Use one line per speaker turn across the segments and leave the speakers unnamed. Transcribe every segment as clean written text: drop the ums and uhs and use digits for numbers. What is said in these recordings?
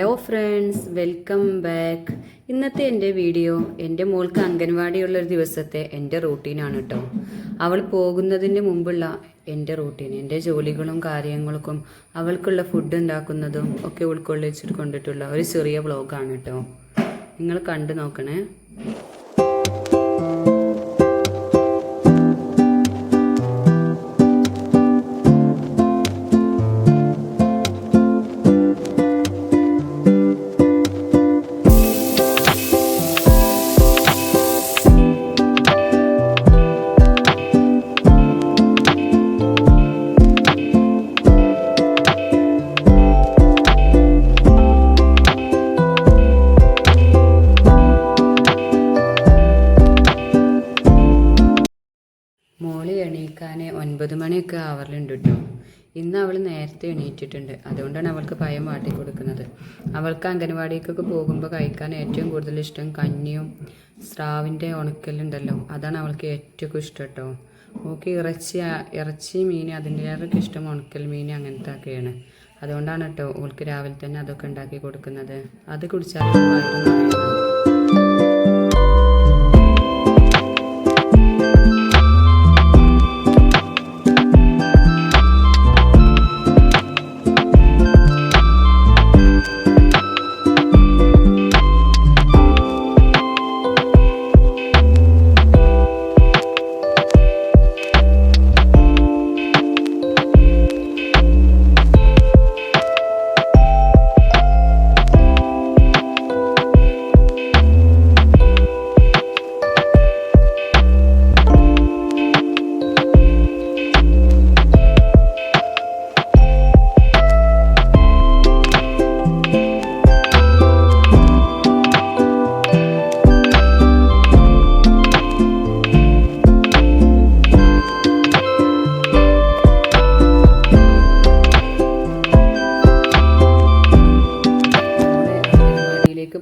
Hello friends, welcome back. ഇന്നത്തെ എൻ്റെ video എൻ്റെ മോൾക്ക് അംഗൻവാടിയുള്ളൊരു ദിവസത്തെ എൻ്റെ റൂട്ടീനാണ് കേട്ടോ. അവൾ പോകുന്നതിന് മുമ്പുള്ള എൻ്റെ റൂട്ടീൻ, എൻ്റെ ജോലികളും കാര്യങ്ങൾക്കും അവൾക്കുള്ള ഫുഡ് ഉണ്ടാക്കുന്നതും ഒക്കെ ഉൾക്കൊള്ളിച്ചിട്ട് കൊണ്ടിട്ടുള്ള ഒരു ചെറിയ വ്ളോഗാണ് കേട്ടോ. നിങ്ങൾ കണ്ടു നോക്കണേ. മോള് എണീക്കാൻ 9 മണിയൊക്കെ ആവലുണ്ട് കേട്ടോ. ഇന്ന് അവൾ നേരത്തെ എണീറ്റിട്ടുണ്ട്, അതുകൊണ്ടാണ് അവൾക്ക് പയം വാട്ടി കൊടുക്കുന്നത്. അവൾക്ക് അംഗൻവാടിക്കൊക്കെ പോകുമ്പോൾ കഴിക്കാൻ ഏറ്റവും കൂടുതൽ ഇഷ്ടം കഞ്ഞിയും സ്രാവിൻ്റെ ഉണക്കലുണ്ടല്ലോ, അതാണ് അവൾക്ക് ഏറ്റവും ഇഷ്ടം കേട്ടോ. ഓൾക്ക് ഇറച്ചി മീൻ അതിൻ്റെയൊക്കെ ഇഷ്ടം ഉണക്കൽ മീൻ അങ്ങനത്തെ ഒക്കെയാണ്. അതുകൊണ്ടാണ് കേട്ടോ ഓൾക്ക് രാവിലെ തന്നെ അതൊക്കെ ഉണ്ടാക്കി കൊടുക്കുന്നത്. അത് കുടിച്ചാൽ വയറ് നിറയുള്ളൂ.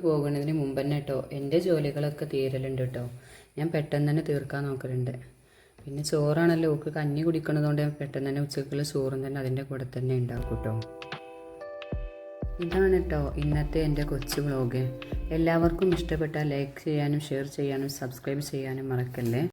പോകുന്നതിന് മുമ്പ് തന്നെ കേട്ടോ എൻ്റെ ജോലികളൊക്കെ തീരലുണ്ട് കേട്ടോ. ഞാൻ പെട്ടെന്ന് തന്നെ തീർക്കാൻ നോക്കലുണ്ട്. പിന്നെ ചോറാണല്ലോ, ഓക്ക് കഞ്ഞി കുടിക്കണതുകൊണ്ട് പെട്ടെന്ന് തന്നെ ഉച്ചക്കുള്ള ചോറും തന്നെ അതിൻ്റെ കൂടെ തന്നെ ഉണ്ടാക്കും കേട്ടോ. ഇതാണ് കേട്ടോ ഇന്നത്തെ എൻ്റെ കൊച്ചു വ്ളോഗ്. എല്ലാവർക്കും ഇഷ്ടപ്പെട്ടാൽ ലൈക്ക് ചെയ്യാനും ഷെയർ ചെയ്യാനും സബ്സ്ക്രൈബ് ചെയ്യാനും മറക്കല്ലേ.